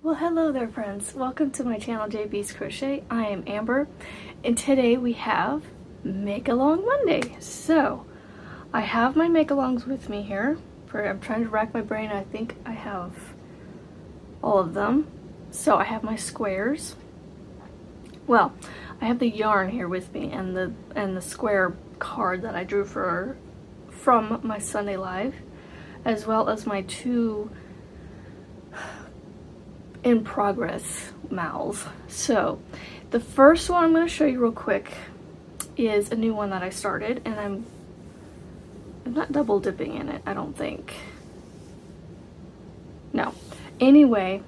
Well, hello there friends. Welcome to my channel JB's Crochet. I am Amber and today we have Make Along Monday. So I have my make alongs with me here. I'm trying to rack my brain. I think I have all of them. So I have my squares. Well, I have the yarn here with me and the square card that I drew from my Sunday Live, as well as my two in progress mals. So the first one I'm going to show you real quick is a new one that I started, and I'm not double dipping in it, I don't think. No. Anyway,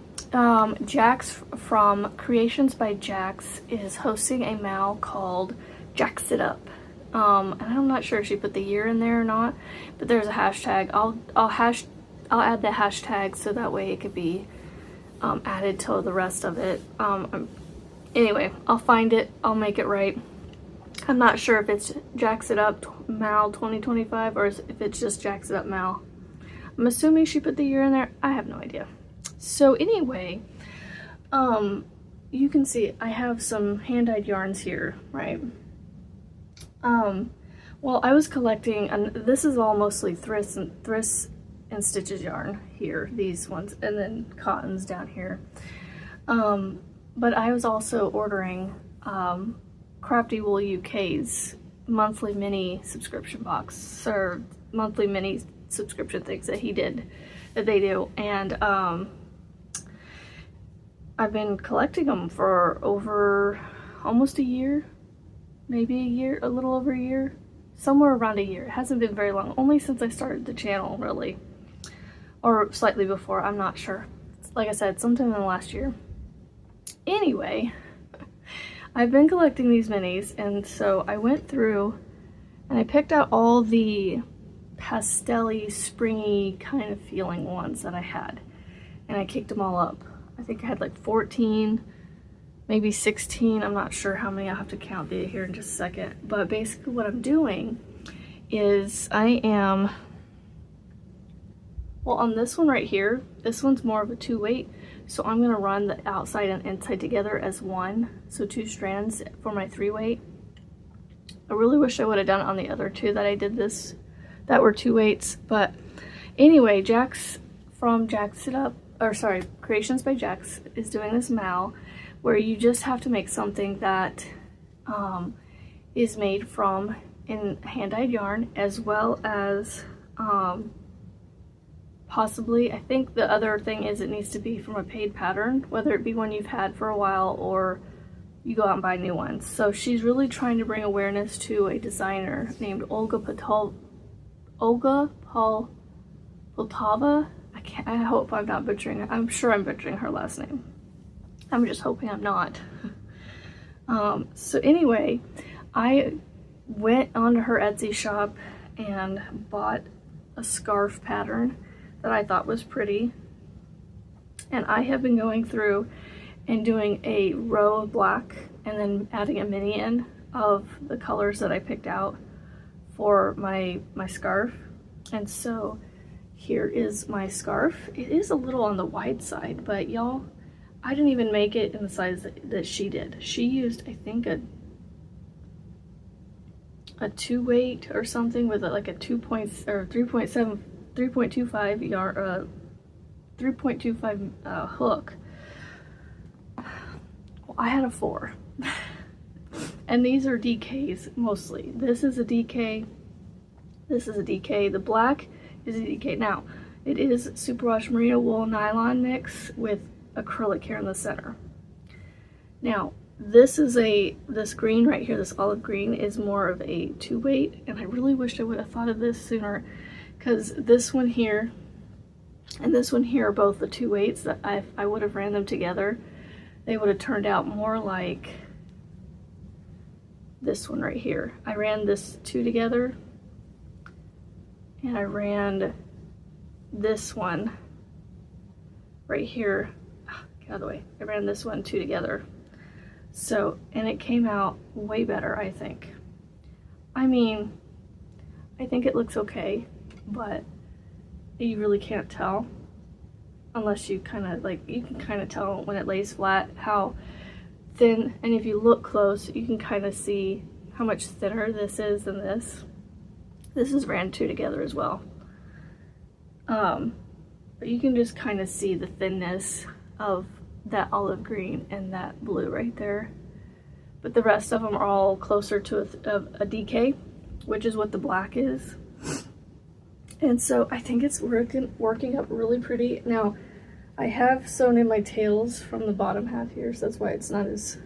Jax from Creations by Jax is hosting a mal called Jax It Up. And I'm not sure if she put the year in there or not, but there's a hashtag. I'll add the hashtag so that way it could be added to the rest of it. Anyway, I'll find it, I'll make it right. I'm not sure if it's Jax It Up Mal 2025 or if it's just Jax It Up Mal. I'm assuming she put the year in there. I have no idea. So anyway, you can see I have some hand-dyed yarns here, right? Well, I was collecting, and this is all mostly thrift and stitches yarn here, these ones, and then cottons down here. But I was also ordering Crafty Wool UK's monthly mini subscription box, or monthly mini subscription things that they do, and I've been collecting them for over almost a year, maybe a year, a little over a year, somewhere around a year. It hasn't been very long, only since I started the channel, really. Or slightly before, I'm not sure. Like I said, sometime in the last year. Anyway, I've been collecting these minis, and so I went through and I picked out all the pastel-y, springy kind of feeling ones that I had. And I kicked them all up. I think I had like 14, maybe 16. I'm not sure how many. I'll have to count here in just a second. But basically what I'm doing is well, on this one right here, this one's more of a 2-weight, so I'm going to run the outside and inside together as one, so 2 strands for my 3-weight. I really wish I would have done it on the other two that I did this, that were 2 weights, but anyway, Jax from Jax It Up, or sorry, Creations by Jax is doing this mal where you just have to make something that is made from hand-dyed yarn, as well as possibly, I think the other thing is it needs to be from a paid pattern, whether it be one you've had for a while or you go out and buy new ones. So she's really trying to bring awareness to a designer named Olga Poltava. I hope I'm not butchering it. I'm sure I'm butchering her last name. I'm just hoping I'm not. So anyway, I went onto her Etsy shop and bought a scarf pattern that I thought was pretty, and I have been going through and doing a row of black and then adding a mini in of the colors that I picked out for my scarf. And so here is my scarf. It is a little on the wide side, but y'all, I didn't even make it in the size that she did. She used, I think, a 2-weight or something with like a 3.25 yarn, 3.25 hook. Well, I had a 4. And these are DKs mostly. This is a DK. This is a DK. The black is a DK. Now, it is superwash merino wool nylon mix with acrylic here in the center. Now, this green right here, this olive green, is more of a 2-weight, and I really wish I would have thought of this sooner, because this one here and this one here are both the 2 weights that I would have ran them together. They would have turned out more like this one right here. I ran this 2 together, and I ran this one right here. Get out of the way. I ran this one 2 together. So, and it came out way better, I think. I mean, I think it looks okay, but you really can't tell. unless you kind of like, you can kind of tell when it lays flat how thin, and if you look close you can kind of see how much thinner this is than this. This is ran two together as well. But you can just kind of see the thinness of that olive green and that blue right there. But the rest of them are all closer to a DK, which is what the black is. And so I think it's working up really pretty. Now, I have sewn in my tails from the bottom half here, so that's why it's not as...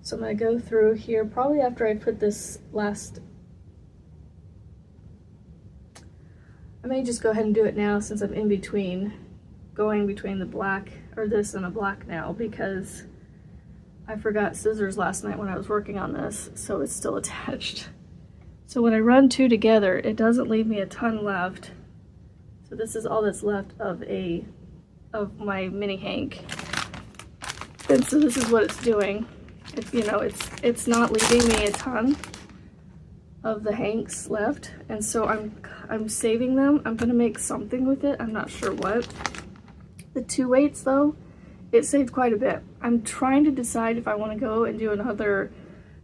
So I'm going to go through here, probably after I put this last... I may just go ahead and do it now since I'm in between, going between the black, or this and a black now, because I forgot scissors last night when I was working on this, so it's still attached. So when I run two together, it doesn't leave me a ton left. So this is all that's left of my mini hank. And so this is what it's doing. It's, you know, it's not leaving me a ton of the hanks left, and so I'm saving them. I'm gonna make something with it. I'm not sure what. The 2 weights though, it saved quite a bit. I'm trying to decide if I want to go and do another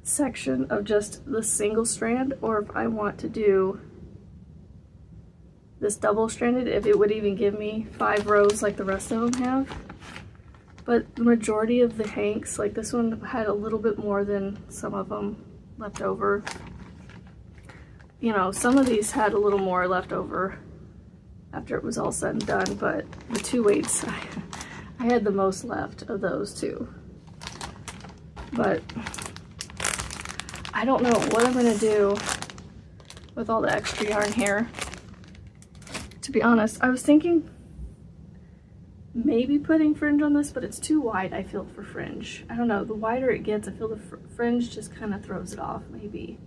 section of just the single strand, or if I want to do this double stranded, if it would even give me 5 rows like the rest of them have. But the majority of the hanks, like this one had a little bit more than some of them left over. You know, some of these had a little more left over after it was all said and done, but the 2 weights, I had the most left of those two. But I don't know what I'm gonna do with all the extra yarn here. To be honest, I was thinking maybe putting fringe on this, but it's too wide, I feel, for fringe. I don't know, the wider it gets, I feel the fringe just kind of throws it off, maybe.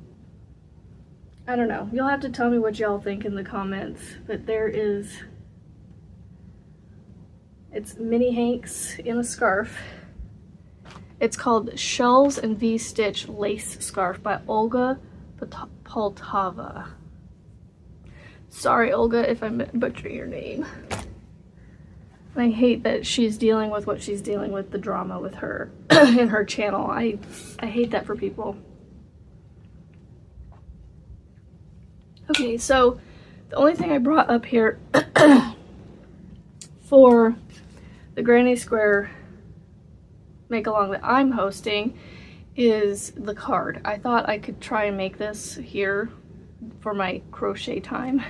I don't know. You'll have to tell me what y'all think in the comments, but it's mini hanks in a scarf. It's called Shells and V-Stitch Lace Scarf by Olga Poltava. Sorry, Olga, if I'm butchering your name. I hate that she's dealing with what she's dealing with, the drama with her in her channel. I hate that for people. Okay, so the only thing I brought up here for the Granny Square make-along that I'm hosting is the card. I thought I could try and make this here for my crochet time.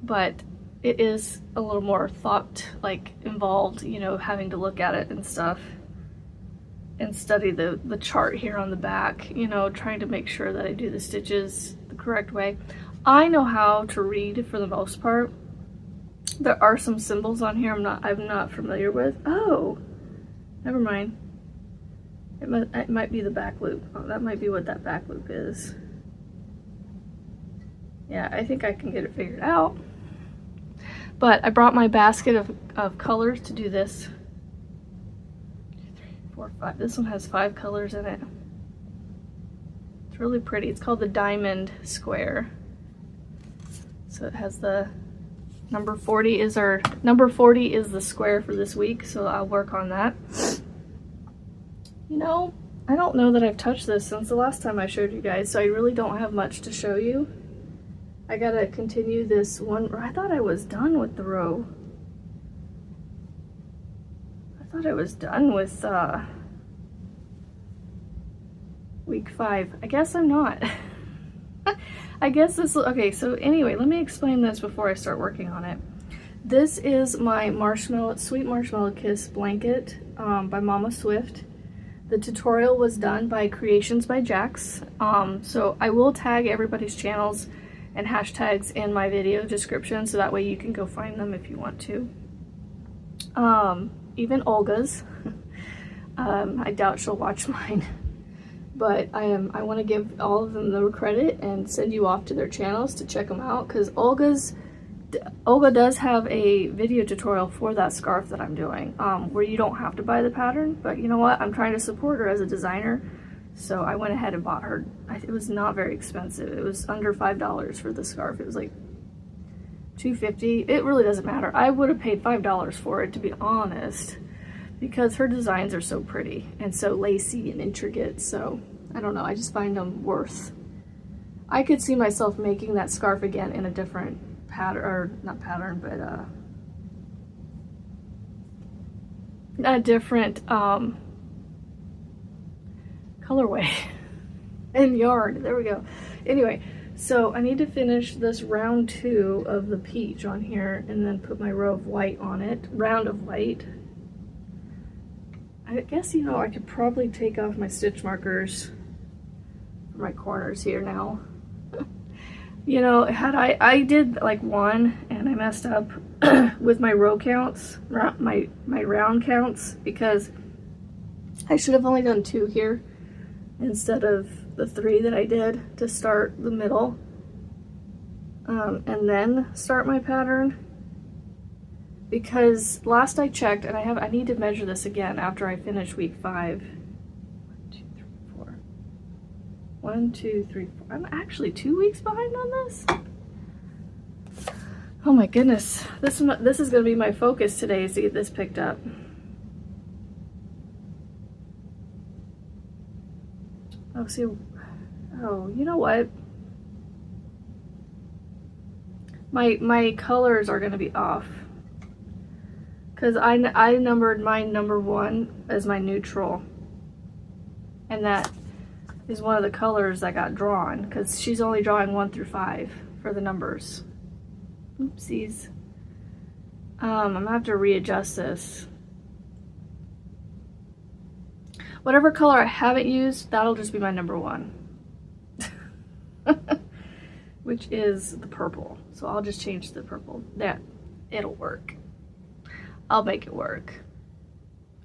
But it is a little more involved, you know, having to look at it and stuff and study the chart here on the back, you know, trying to make sure that I do the stitches the correct way. I know how to read for the most part. There are some symbols on here I'm not familiar with. Oh, never mind. It might be the back loop. Oh, that might be what that back loop is. Yeah, I think I can get it figured out. But I brought my basket of colors to do this. 2, 3, 4, 5. This one has 5 colors in it. It's really pretty. It's called the Diamond Square. So it has the number 40 is the square for this week, so I'll work on that. You know, I don't know that I've touched this since the last time I showed you guys, so I really don't have much to show you. I gotta continue this one. I thought I was done with the row. I thought I was done with week 5. I guess I'm not. I guess this, okay, so anyway, let me explain this before I start working on it. This is my Sweet Marshmallow Kiss blanket by Mama Swift. The tutorial was done by Creations by Jax. So I will tag everybody's channels and hashtags in my video description, so that way you can go find them if you want to. Even Olga's. I doubt she'll watch mine. But I want to give all of them the credit and send you off to their channels to check them out, because Olga does have a video tutorial for that scarf that I'm doing, where you don't have to buy the pattern, but you know what? I'm trying to support her as a designer, so I went ahead and bought her. It was not very expensive. It was under $5 for the scarf. It was like $2.50. It really doesn't matter. I would have paid $5 for it, to be honest, because her designs are so pretty and so lacy and intricate. So I don't know, I just find them worth. I could see myself making that scarf again in a different pattern, or not pattern, but a different colorway and yarn. There we go. Anyway, so I need to finish this round 2 of the peach on here and then put my row of white on it, round of white. I guess, you know, I could probably take off my stitch markers for my corners here now. You know, had I did like 1 and I messed up with my row counts, my round counts, because I should have only done 2 here instead of the 3 that I did to start the middle, and then start my pattern. Because last I checked, and I need to measure this again after I finish week 5. 1, 2, 3, 4. I'm actually 2 weeks behind on this. Oh my goodness. This is going to be my focus today, is to get this picked up. Oh, see. Oh, you know what? My colors are going to be off. Because I numbered mine number 1 as my neutral. And that is one of the colors that got drawn, because she's only drawing 1 through 5 for the numbers. Oopsies. I'm gonna have to readjust this. Whatever color I haven't used, that'll just be my number 1. Which is the purple. So I'll just change the purple. That, it'll work. I'll make it work.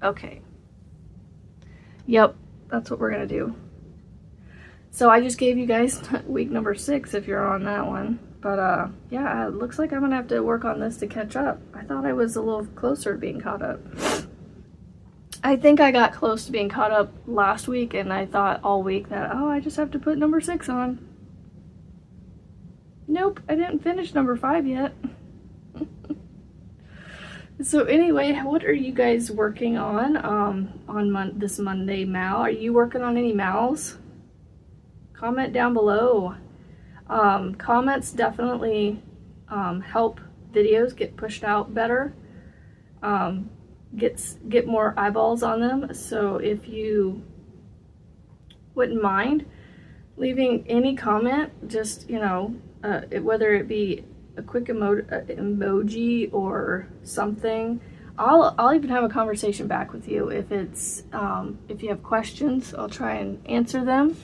Okay. Yep, that's what we're gonna do. So I just gave you guys week number 6 if you're on that one. But yeah, it looks like I'm gonna have to work on this to catch up. I thought I was a little closer to being caught up. I think I got close to being caught up last week, and I thought all week that, oh, I just have to put number 6 on. Nope, I didn't finish number 5 yet. So anyway, what are you guys working on this Monday, Mal? Are you working on any Mals? Comment down below. Comments definitely help videos get pushed out better, get more eyeballs on them. So if you wouldn't mind leaving any comment, just, you know, whether it be a quick emoji or something, I'll even have a conversation back with you. If it's if you have questions, I'll try and answer them.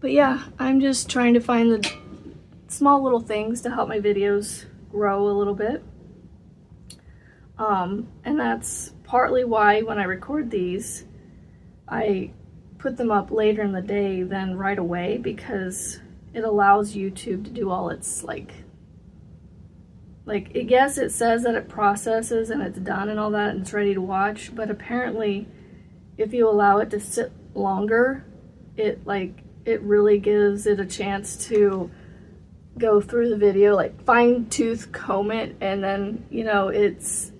But yeah, I'm just trying to find the small little things to help my videos grow a little bit. And that's partly why when I record these, I put them up later in the day than right away, because it allows YouTube to do all its yes, it says that it processes and it's done and all that and it's ready to watch, but apparently if you allow it to sit longer, it really gives it a chance to go through the video, like fine-tooth comb it, and then, you know, it's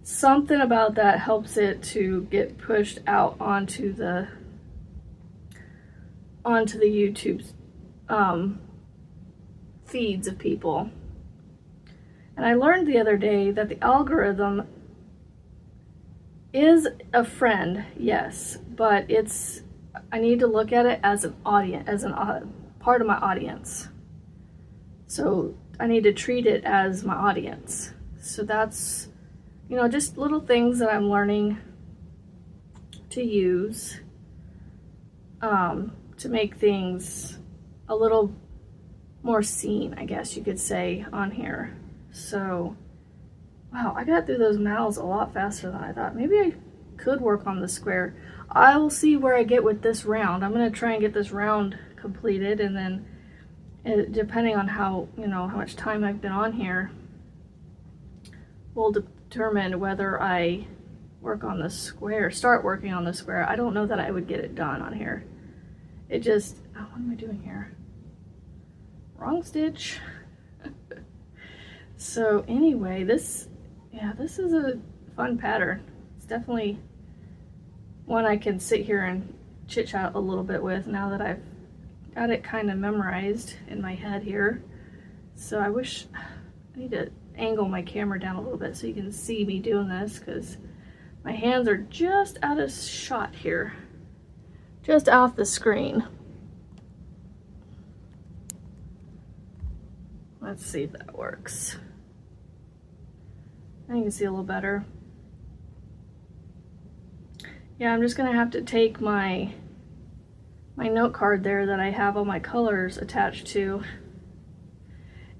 something about that helps it to get pushed out onto the YouTube's feeds of people. And I learned the other day that the algorithm is a friend, yes, but I need to look at it as an audience, as a part of my audience. So I need to treat it as my audience. So that's, you know, just little things that I'm learning to use to make things a little more seen, I guess you could say, on here. So, wow, I got through those mouths a lot faster than I thought. Maybe I could work on the square. I will see where I get with this round. I'm going to try and get this round completed, and then depending on how much time I've been on here, will determine whether I work on the square, start working on the square. I don't know that I would get it done on here. it just, oh, what am I doing here? Wrong stitch. So anyway, this is a fun pattern. It's definitely one I can sit here and chit chat a little bit with now that I've got it kind of memorized in my head here. So I need to angle my camera down a little bit so you can see me doing this, because my hands are just out of shot here, just off the screen. Let's see if that works. I can see a little better. Yeah, I'm just gonna have to take my note card there that I have all my colors attached to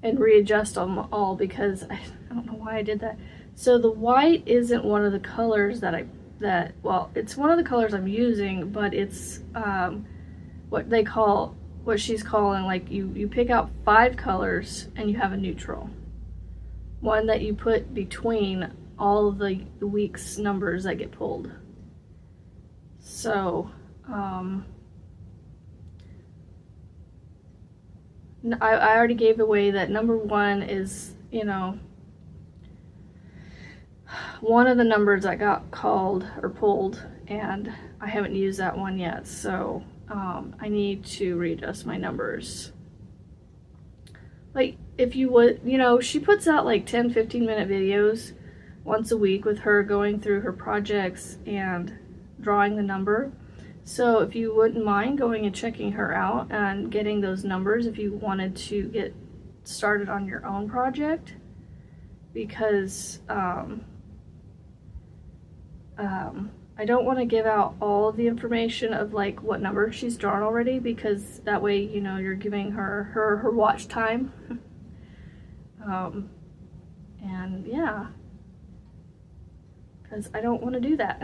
and readjust them all, because I don't know why I did that. So the white isn't one of the colors well, it's one of the colors I'm using, but it's what she's calling, like, you pick out 5 colors and you have a neutral. One that you put between all of the week's numbers that get pulled. So, I already gave away that number 1 is, you know, one of the numbers that got called or pulled, and I haven't used that one yet, so I need to readjust my numbers. Like, if you would, you know, she puts out like 10-15 minute videos once a week with her going through her projects and drawing the number. So if you wouldn't mind going and checking her out and getting those numbers if you wanted to get started on your own project, because I don't want to give out all of the information of like what number she's drawn already, because that way, you know, you're giving her watch time. And yeah, because I don't want to do that.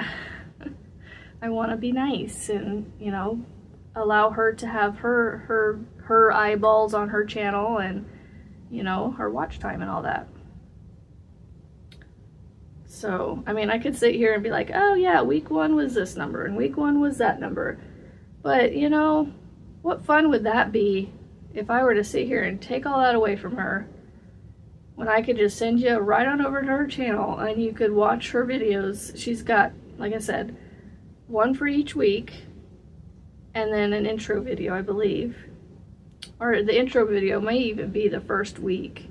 I want to be nice and, you know, allow her to have her eyeballs on her channel and, you know, her watch time and all that. So, I mean, I could sit here and be like, oh yeah, week 1 was this number and week 1 was that number. But, you know, what fun would that be if I were to sit here and take all that away from her, when I could just send you right on over to her channel and you could watch her videos. She's got, like I said, 1 for each week, and then an intro video, I believe. Or the intro video may even be the first week,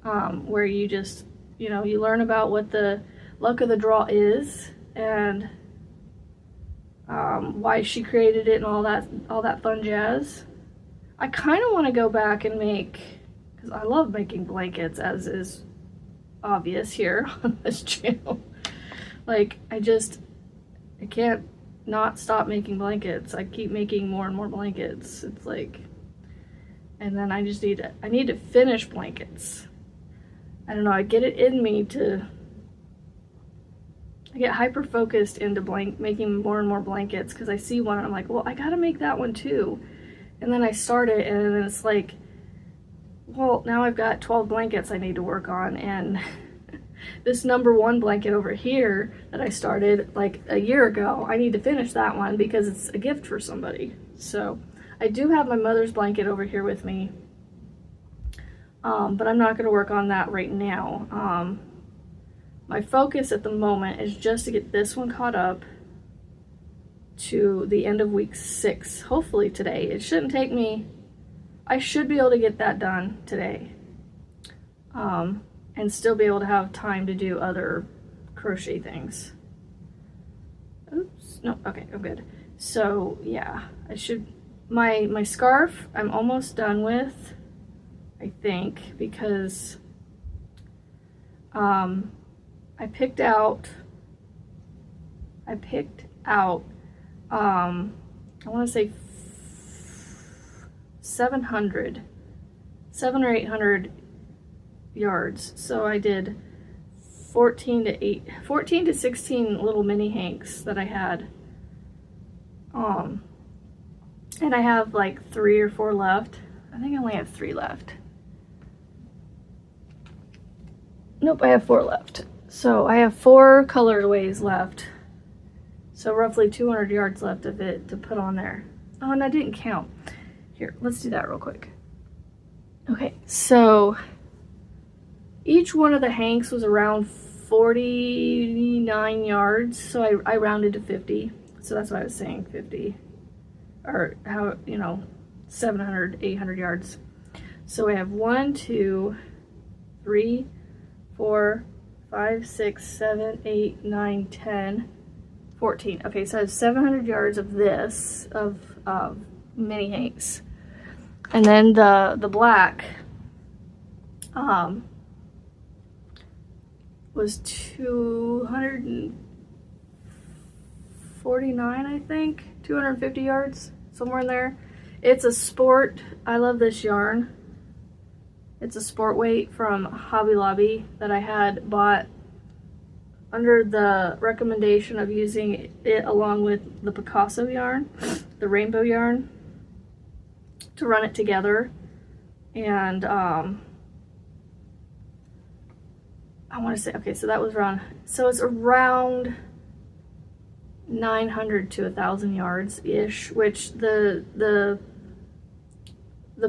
where you just, you know, you learn about what the luck of the draw is, and why she created it and all that fun jazz. I kind of want to go back and make, because I love making blankets, as is obvious here on this channel. Like, I can't not stop making blankets. I keep making more and more blankets. It's like, and then I need to finish blankets. I don't know, I get it in me I get hyper focused into making more and more blankets, because I see one and I'm like, well, I gotta make that one too. And then I start it and then it's like, well, now I've got 12 blankets I need to work on, and this number 1 blanket over here that I started like a year ago, I need to finish that one because it's a gift for somebody. So I do have my mother's blanket over here with me, but I'm not going to work on that right now. My focus at the moment is just to get this one caught up to the end of week 6, hopefully today. It shouldn't take me, I should be able to get that done today. And still be able to have time to do other crochet things. Oops, no, okay, I'm good. So yeah, I should, my scarf I'm almost done with, I think, because I picked out I want to say 700 or 800 yards. So I did 14 to 16 little mini hanks that I had. And I have like 3 or 4 left. I think I only have 3 left. Nope, I have 4 left. So I have 4 colorways left. So roughly 200 yards left of it to put on there. Oh, and I didn't count. Here, let's do that real quick. Okay, so each one of the hanks was around 49 yards, so I rounded to 50. So that's why I was saying 50, or how, you know, 700, 800 yards. So we have 1, 2, 3, 4, 5, 6, 7, 8, 9, 10, 14. Okay, so I have 700 yards of this, of mini hanks. And then the black was 249, I think, 250 yards, somewhere in there. It's a sport. I love this yarn. It's a sport weight from Hobby Lobby that I had bought under the recommendation of using it along with the Picasso yarn, the rainbow yarn, to run it together. And I want to say, okay, so that was around, so it's around 900 to 1,000 yards ish, which the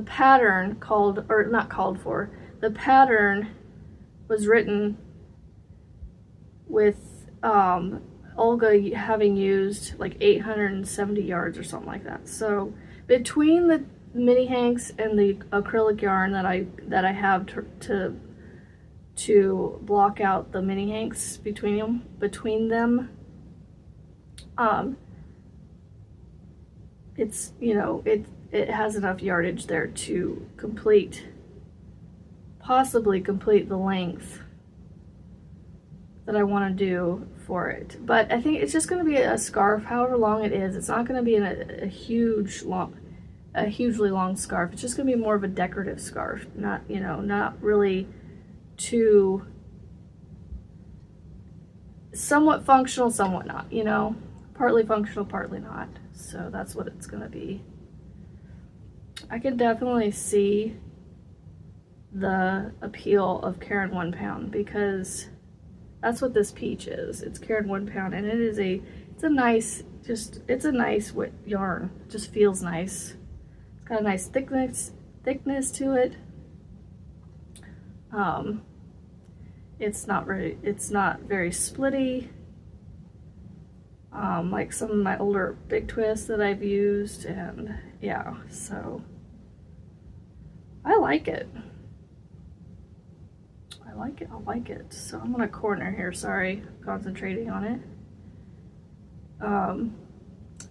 pattern called, or not called for, the pattern was written with Olga having used like 870 yards or something like that. So between the mini hanks and the acrylic yarn that I have to block out the mini hanks between them, it's, you know, it has enough yardage there to possibly complete the length that I want to do for it. But I think it's just going to be a scarf, however long it is. It's not going to be a hugely long scarf. It's just going to be more of a decorative scarf, not, you know, not really too, somewhat functional, somewhat not, you know, partly functional, partly not. So that's what it's going to be. I can definitely see the appeal of Caron 1 pound, because that's what this peach is. It's Caron 1 pound, and it's a nice yarn. It just feels nice. It's got a nice thickness to it. It's not very splitty, like some of my older big twists that I've used, and yeah, so I like it. I like it. So I'm gonna corner here, sorry, concentrating on it.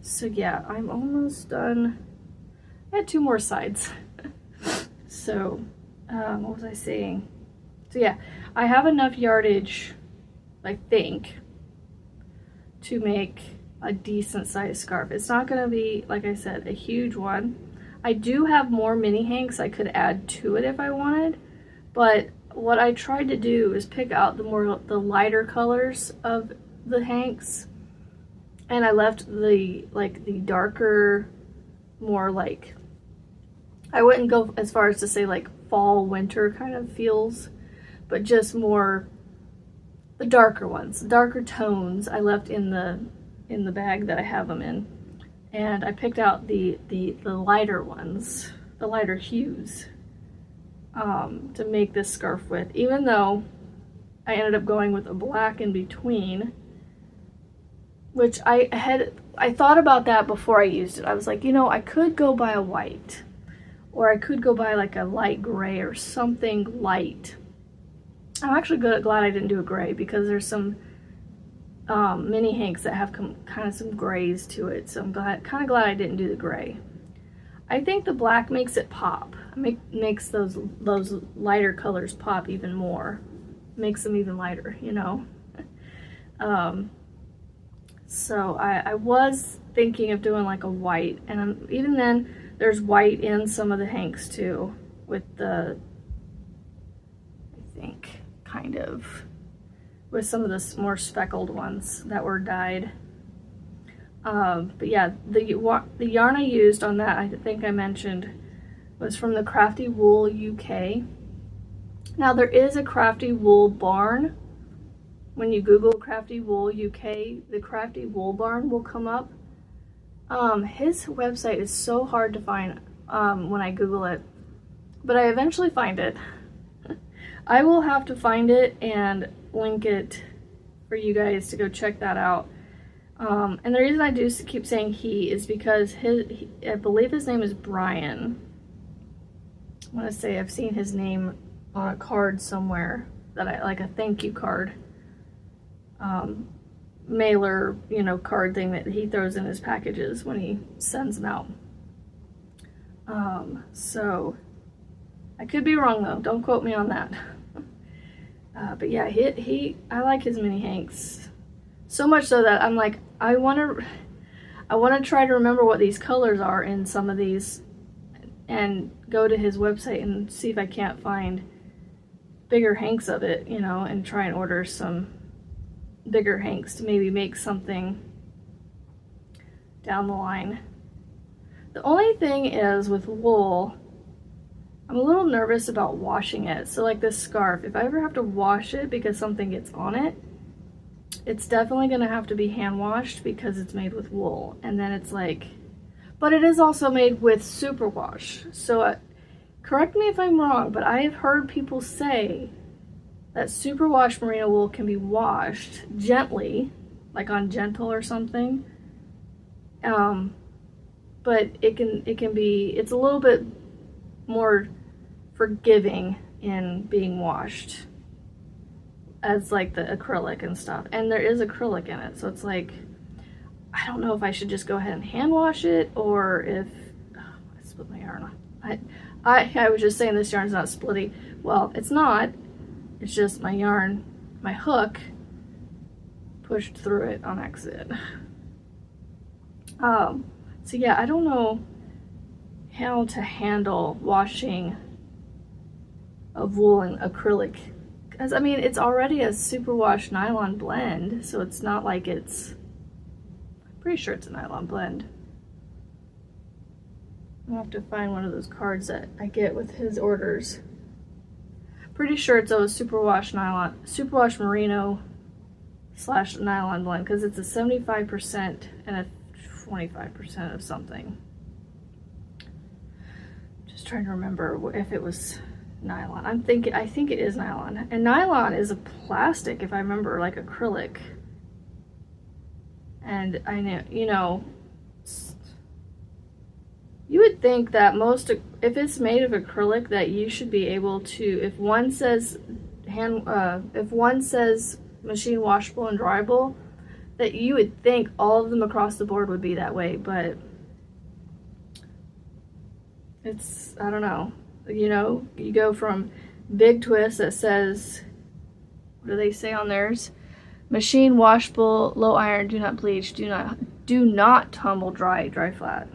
So yeah, I'm almost done. I had 2 more sides. So, what was I saying? So yeah, I have enough yardage, I think, to make a decent sized scarf. It's not gonna be, like I said, a huge one. I do have more mini hanks I could add to it if I wanted, but what I tried to do is pick out the lighter colors of the hanks, and I left the darker, more like, I wouldn't go as far as to say like fall winter kind of feels, but just more the darker ones, darker tones I left in the bag that I have them in, and I picked out the lighter ones, the lighter hues, to make this scarf with, even though I ended up going with a black in between, which I thought about that before I used it. I was like, you know, I could go buy a white, or I could go buy like a light gray or something light. I'm actually glad I didn't do a gray, because there's some mini hanks that have kind of some grays to it, so I'm kind of glad I didn't do the gray. I think the black makes it pop. Makes those lighter colors pop even more. Makes them even lighter, you know. So I was thinking of doing like a white, and even then there's white in some of the hanks too, with the, I think, kind of, with some of the more speckled ones that were dyed. But yeah, the yarn I used on that, I think I mentioned, was from the Crafty Wool UK. Now there is a Crafty Wool Barn. When you Google Crafty Wool UK, the Crafty Wool Barn will come up. His website is so hard to find when I Google it, but I eventually find it. I will have to find it and link it for you guys to go check that out. And the reason I do keep saying he is because I believe his name is Brian. I want to say I've seen his name on a card somewhere that like a thank you card. Mailer, you know, card thing that he throws in his packages when he sends them out. So I could be wrong though, don't quote me on that. But yeah, I like his mini hanks so much so that I'm like, I want to try to remember what these colors are in some of these and go to his website and see if I can't find bigger hanks of it, you know, and try and order some bigger hanks to maybe make something down the line. The only thing is with wool, I'm a little nervous about washing it. So like this scarf, if I ever have to wash it because something gets on it, it's definitely going to have to be hand washed because it's made with wool. And then it's like, but it is also made with superwash. So correct me if I'm wrong, but I have heard people say that superwash merino wool can be washed gently, like on Gentle or something. But it's a little bit more forgiving in being washed as like the acrylic and stuff. And there is acrylic in it, so it's like, I don't know if I should just go ahead and hand wash it or if, oh, I split my yarn. I was just saying this yarn's not splitty. Well, it's not. It's just my yarn, my hook pushed through it on accident. So yeah, I don't know how to handle washing of wool and acrylic. Because, I mean, it's already a superwash nylon blend, so it's not like it's... I'm pretty sure it's a nylon blend. I'll have to find one of those cards that I get with his orders. Pretty sure it's a superwash merino / nylon blend, because it's a 75% and a 25% of something. Just trying to remember if it was nylon. I think it is nylon. And nylon is a plastic, if I remember, like acrylic. And I know, you know, you would think that if it's made of acrylic, that you should be able to, if one says machine washable and dryable, that you would think all of them across the board would be that way, but it's, I don't know. You know, you go from Big Twist that says, what do they say on theirs? Machine washable, low iron, do not bleach, do not tumble dry flat.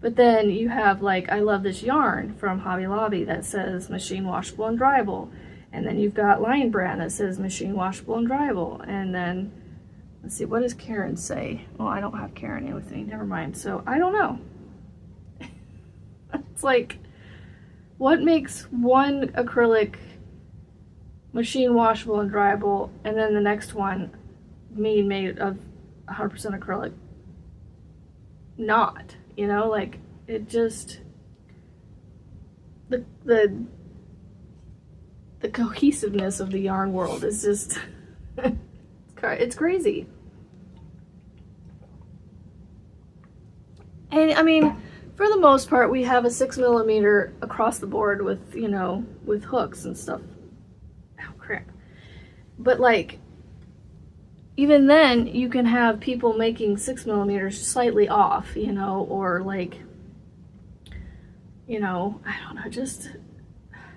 But then you have, like, I love this yarn from Hobby Lobby that says machine washable and dryable. And then you've got Lion Brand that says machine washable and dryable. And then, let's see, what does Karen say? Well, I don't have Karen in with me, never mind. So, I don't know. It's like, what makes one acrylic machine washable and dryable, and then the next one made of 100% acrylic not? You know, like, it just, the cohesiveness of the yarn world is just, it's crazy. And I mean, for the most part, we have a 6mm across the board with, you know, with hooks and stuff. Oh, crap. But like, even then, you can have people making 6mm slightly off, you know, or like, you know, I don't know, just,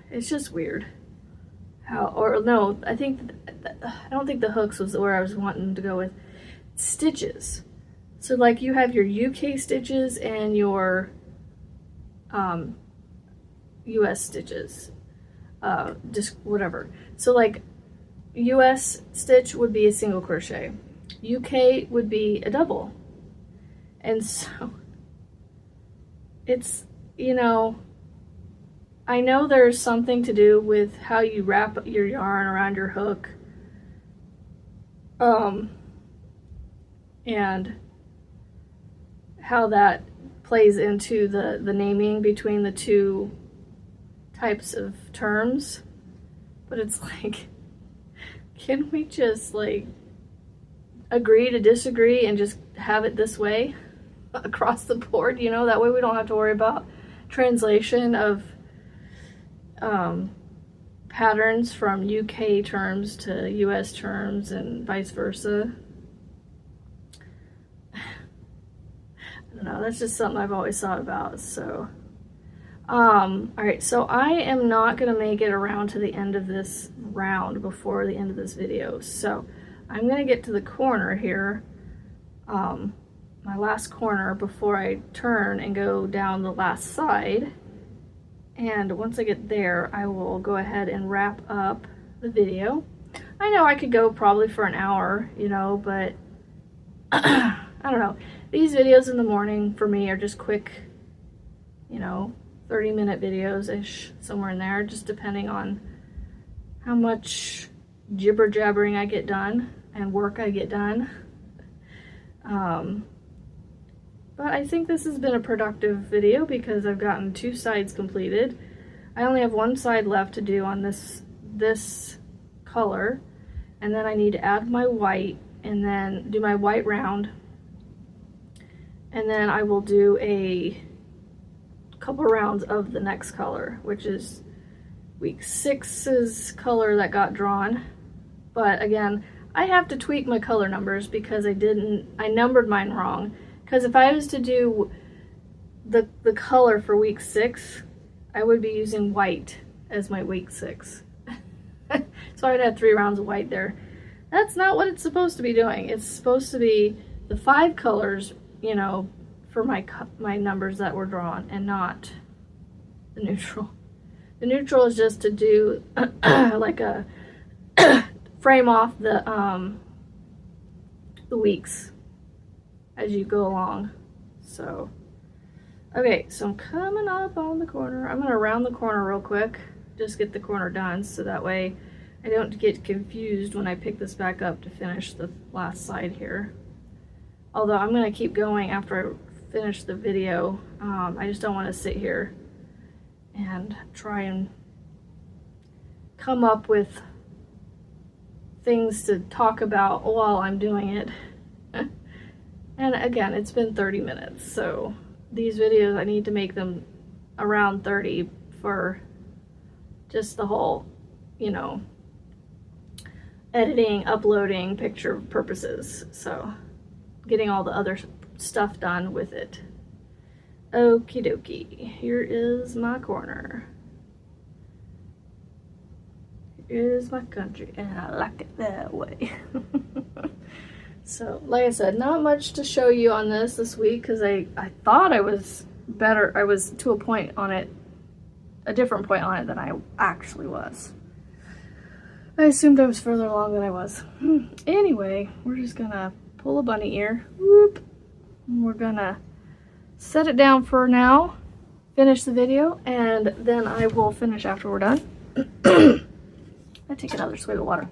it's just weird. How, or no, I don't think the hooks was where I was wanting to go with. Stitches. So like you have your UK stitches and your US stitches, just whatever. So like US stitch would be a single crochet, UK would be a double. And so it's, you know, I know there's something to do with how you wrap your yarn around your hook, and how that plays into the naming between the two types of terms. But it's like, can we just like agree to disagree and just have it this way across the board, you know? That way we don't have to worry about translation of patterns from UK terms to US terms and vice versa. I don't know, that's just something I've always thought about. So alright, so I am not gonna make it around to the end of this round before the end of this video, so I'm gonna get to the corner here, my last corner, before I turn and go down the last side. And once I get there, I will go ahead and wrap up the video. I know I could go probably for an hour, you know, but I don't know. These videos in the morning for me are just quick, you know, 30-minute videos-ish, somewhere in there, just depending on how much jibber-jabbering I get done and work I get done. But I think this has been a productive video because I've gotten 2 sides completed. I only have 1 side left to do on this color, and then I need to add my white and then do my white round, and then I will do a couple rounds of the next color, which is week 6's color that got drawn. But again, I have to tweak my color numbers because I numbered mine wrong. Because if I was to do the color for week 6, I would be using white as my week 6. So I'd have 3 rounds of white there. That's not what it's supposed to be doing. It's supposed to be the 5 colors, you know, for my numbers that were drawn, and not the neutral. The neutral is just to do like a frame off the weeks as you go along. So okay, so I'm coming up on the corner. I'm gonna round the corner real quick, just get the corner done, so that way I don't get confused when I pick this back up to finish the last side here. Although I'm gonna keep going after I finish the video. I just don't want to sit here and try and come up with things to talk about while I'm doing it. And again, it's been 30 minutes, so these videos, I need to make them around 30 for just the whole, you know, editing, uploading, picture purposes. So getting all the other stuff done with it. Okie dokie, here is my corner. Here is my country, and I like it that way. So, like I said, not much to show you on this week, because I thought I was better. I was to a point on it, a different point on it than I actually was. I assumed I was further along than I was. Anyway, we're just gonna pull a bunny ear. Whoop. And we're gonna set it down for now, finish the video, and then I will finish after we're done. I take another swig of water.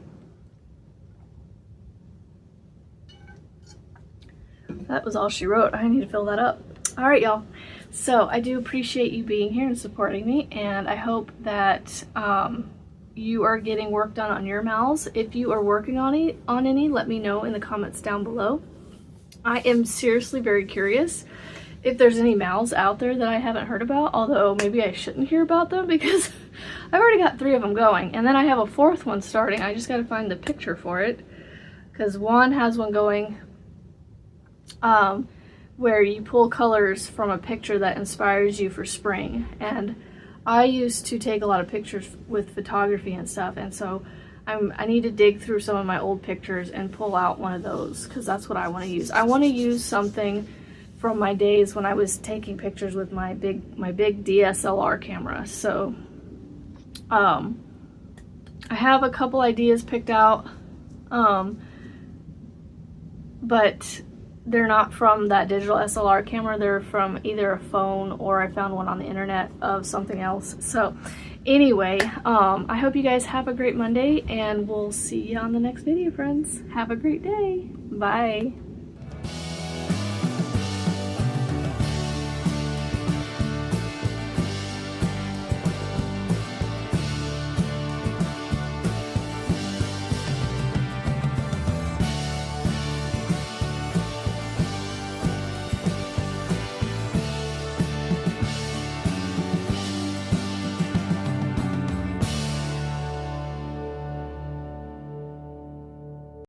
That was all she wrote. I need to fill that up. All right, y'all. So I do appreciate you being here and supporting me, and I hope that you are getting work done on your mals. If you are working on any, let me know in the comments down below. I am seriously very curious if there's any mals out there that I haven't heard about, although maybe I shouldn't hear about them because I've already got 3 of them going, and then I have a 4th one starting. I just got to find the picture for it, because Juan has one going where you pull colors from a picture that inspires you for spring. And I used to take a lot of pictures with photography and stuff, and so I need to dig through some of my old pictures and pull out one of those, because that's what I want to use. I want to use something from my days when I was taking pictures with my big DSLR camera. So I have a couple ideas picked out, but they're not from that digital SLR camera. They're from either a phone, or I found one on the internet of something else. So anyway, I hope you guys have a great Monday, and we'll see you on the next video, friends. Have a great day. Bye.